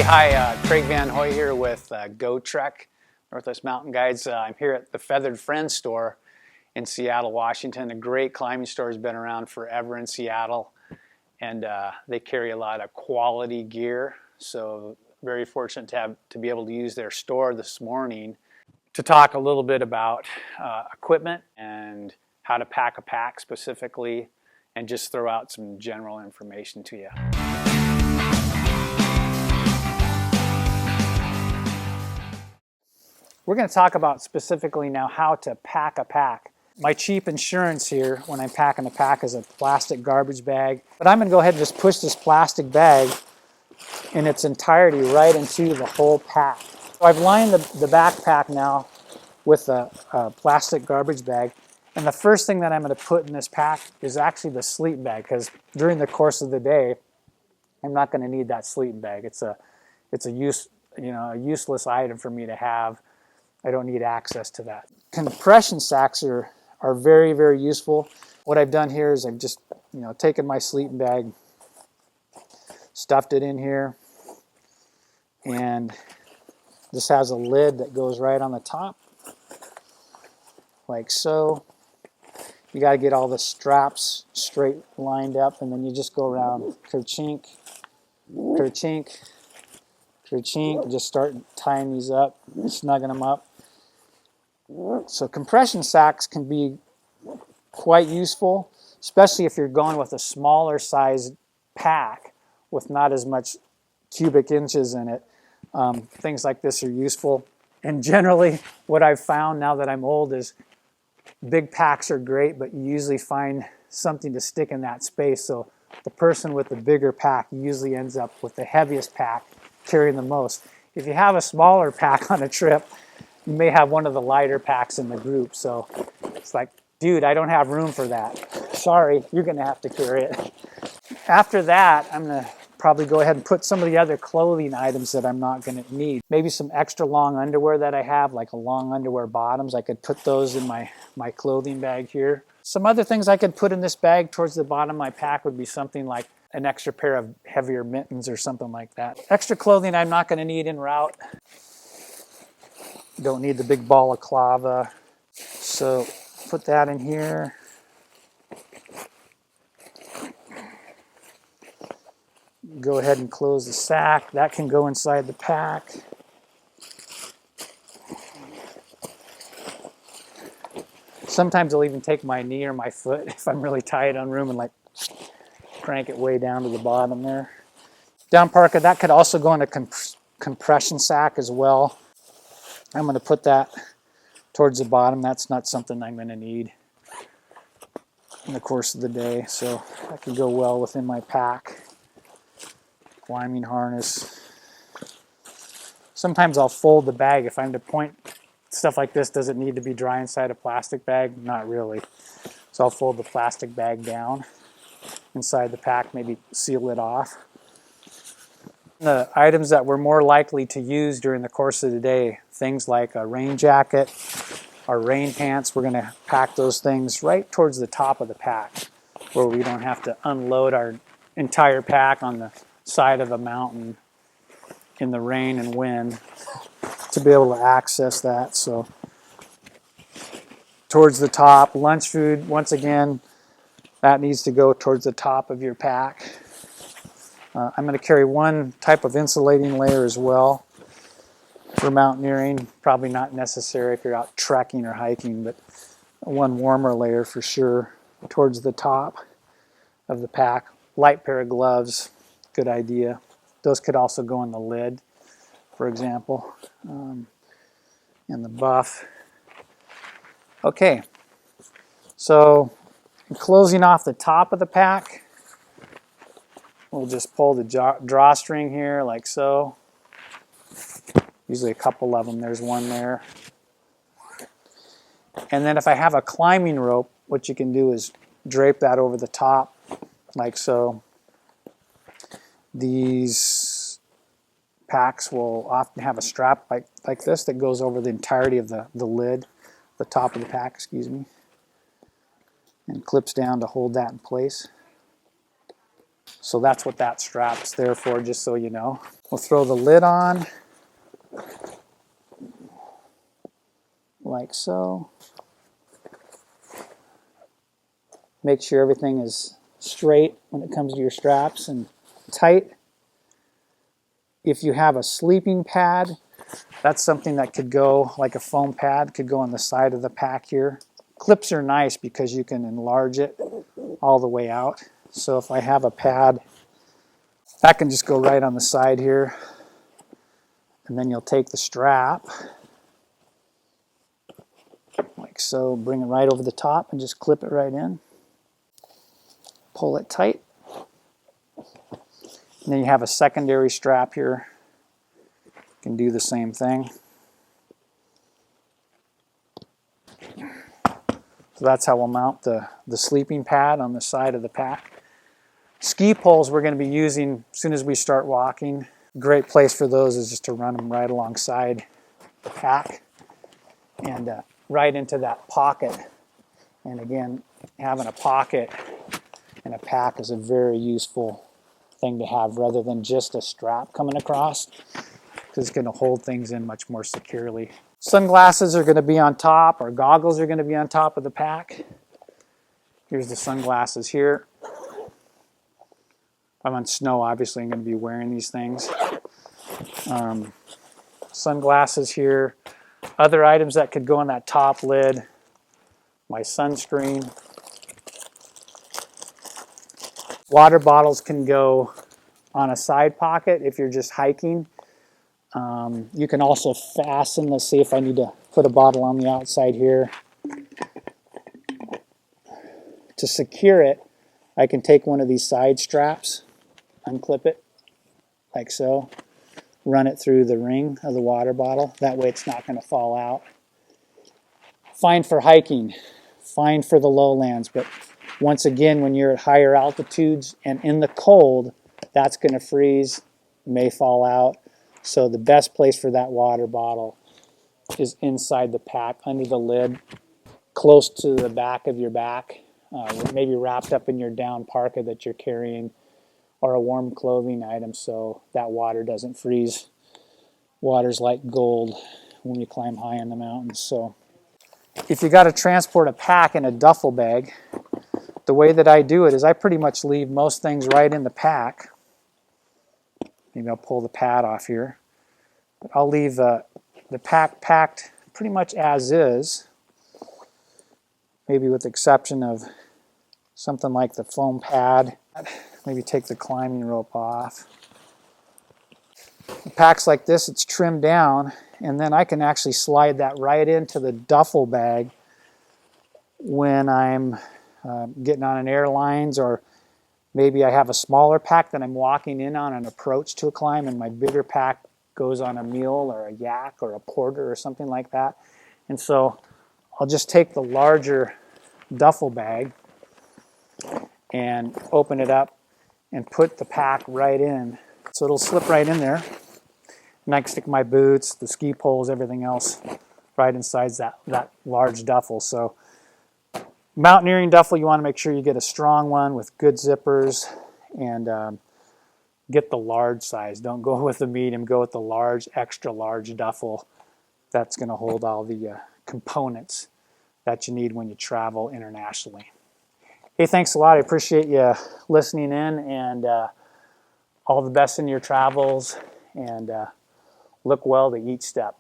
Hey, hi, Craig Van Hoy here with GoTrek, Northwest Mountain Guides. I'm here at the Feathered Friends store in Seattle, Washington. A great climbing store, has been around forever in Seattle, and they carry a lot of quality gear. So very fortunate to be able to use their store this morning to talk a little bit about equipment and how to pack a pack specifically, and just throw out some general information to you. We're going to talk about specifically now how to pack a pack. My cheap insurance here when I'm packing a pack is a plastic garbage bag. But I'm going to go ahead and just push this plastic bag in its entirety right into the whole pack. So I've lined the backpack now with a plastic garbage bag. And the first thing that I'm going to put in this pack is actually the sleeping bag, because during the course of the day, I'm not going to need that sleeping bag. It's a useless item for me to have. I don't need access to that. Compression sacks are very, very useful. What I've done here is I've just taken my sleeping bag, stuffed it in here, and this has a lid that goes right on the top, like so. You got to get all the straps straight lined up, and then you just go around kerchink, kerchink, kerchink, just start tying these up, snugging them up. So compression sacks can be quite useful, especially if you're going with a smaller size pack with not as much cubic inches in it. Things like this are useful. And generally, what I've found now that I'm old is big packs are great, but you usually find something to stick in that space. So the person with the bigger pack usually ends up with the heaviest pack, carrying the most. If you have a smaller pack on a trip, you may have one of the lighter packs in the group. So it's like, dude, I don't have room for that. Sorry, you're going to have to carry it. After that, I'm going to probably go ahead and put some of the other clothing items that I'm not going to need. Maybe some extra long underwear that I have, like a long underwear bottoms. I could put those in my clothing bag here. Some other things I could put in this bag towards the bottom of my pack would be something like an extra pair of heavier mittens or something like that. Extra clothing I'm not going to need en route. Don't need the big balaclava. So put that in here. Go ahead and close the sack. That can go inside the pack. Sometimes I'll even take my knee or my foot if I'm really tight on room and like crank it way down to the bottom there. Down parka, that could also go in a compression sack as well. I'm going to put that towards the bottom. That's not something I'm going to need in the course of the day, so that can go well within my pack. Climbing harness. Sometimes I'll fold the bag if I'm to point. Stuff like this doesn't need to be dry inside a plastic bag. Not really. So I'll fold the plastic bag down inside the pack, maybe seal it off. The items that we're more likely to use during the course of the day, things like a rain jacket, our rain pants, we're going to pack those things right towards the top of the pack where we don't have to unload our entire pack on the side of a mountain in the rain and wind to be able to access that. So towards the top. Lunch food, once again, that needs to go towards the top of your pack. I'm going to carry one type of insulating layer as well for mountaineering. Probably not necessary if you're out trekking or hiking, but one warmer layer for sure towards the top of the pack. Light pair of gloves, good idea. Those could also go in the lid, for example, in the buff. Okay, so closing off the top of the pack, we'll just pull the drawstring here like so. Usually a couple of them, there's one there. And then if I have a climbing rope, what you can do is drape that over the top like so. These packs will often have a strap like this that goes over the entirety of the lid, the top of the pack, excuse me, and clips down to hold that in place. So that's what that strap's there for, just so you know. We'll throw the lid on, like so. Make sure everything is straight when it comes to your straps and tight. If you have a sleeping pad, that's something that could go, like a foam pad, could go on the side of the pack here. Clips are nice because you can enlarge it all the way out. So if I have a pad, that can just go right on the side here. And then you'll take the strap, like so, bring it right over the top and just clip it right in. Pull it tight. And then you have a secondary strap here. You can do the same thing. So that's how we'll mount the sleeping pad on the side of the pack. Ski poles we're going to be using as soon as we start walking. Great place for those is just to run them right alongside the pack and right into that pocket. And again, having a pocket in a pack is a very useful thing to have rather than just a strap coming across, because it's going to hold things in much more securely. Sunglasses are going to be on top, or goggles are going to be on top of the pack. Here's the sunglasses here. I'm on snow, obviously I'm going to be wearing these things. Sunglasses here. Other items that could go on that top lid. My sunscreen. Water bottles can go on a side pocket if you're just hiking. You can also fasten, let's see if I need to put a bottle on the outside here. To secure it, I can take one of these side straps, unclip it like so, run it through the ring of the water bottle. That way it's not going to fall out. Fine for hiking, fine for the lowlands, but once again, when you're at higher altitudes and in the cold, that's going to freeze, may fall out. So the best place for that water bottle is inside the pack, under the lid, close to the back of your back, maybe wrapped up in your down parka that you're carrying, or a warm clothing item so that water doesn't freeze. Water's like gold when you climb high in the mountains. So if you got to transport a pack in a duffel bag, the way that I do it is I pretty much leave most things right in the pack. Maybe I'll pull the pad off here. But I'll leave the pack packed pretty much as is, maybe with the exception of something like the foam pad. Maybe take the climbing rope off. The pack's like this, it's trimmed down, and then I can actually slide that right into the duffel bag when I'm getting on an airlines, or maybe I have a smaller pack that I'm walking in on an approach to a climb, and my bigger pack goes on a mule or a yak or a porter or something like that. And so I'll just take the larger duffel bag and open it up and put the pack right in. So it'll slip right in there. And I can stick my boots, the ski poles, everything else right inside that large duffel. So mountaineering duffel, you want to make sure you get a strong one with good zippers, and get the large size. Don't go with the medium, go with the large, extra large duffel. That's going to hold all the components that you need when you travel internationally. Hey, thanks a lot. I appreciate you listening in, and all the best in your travels, and look well to each step.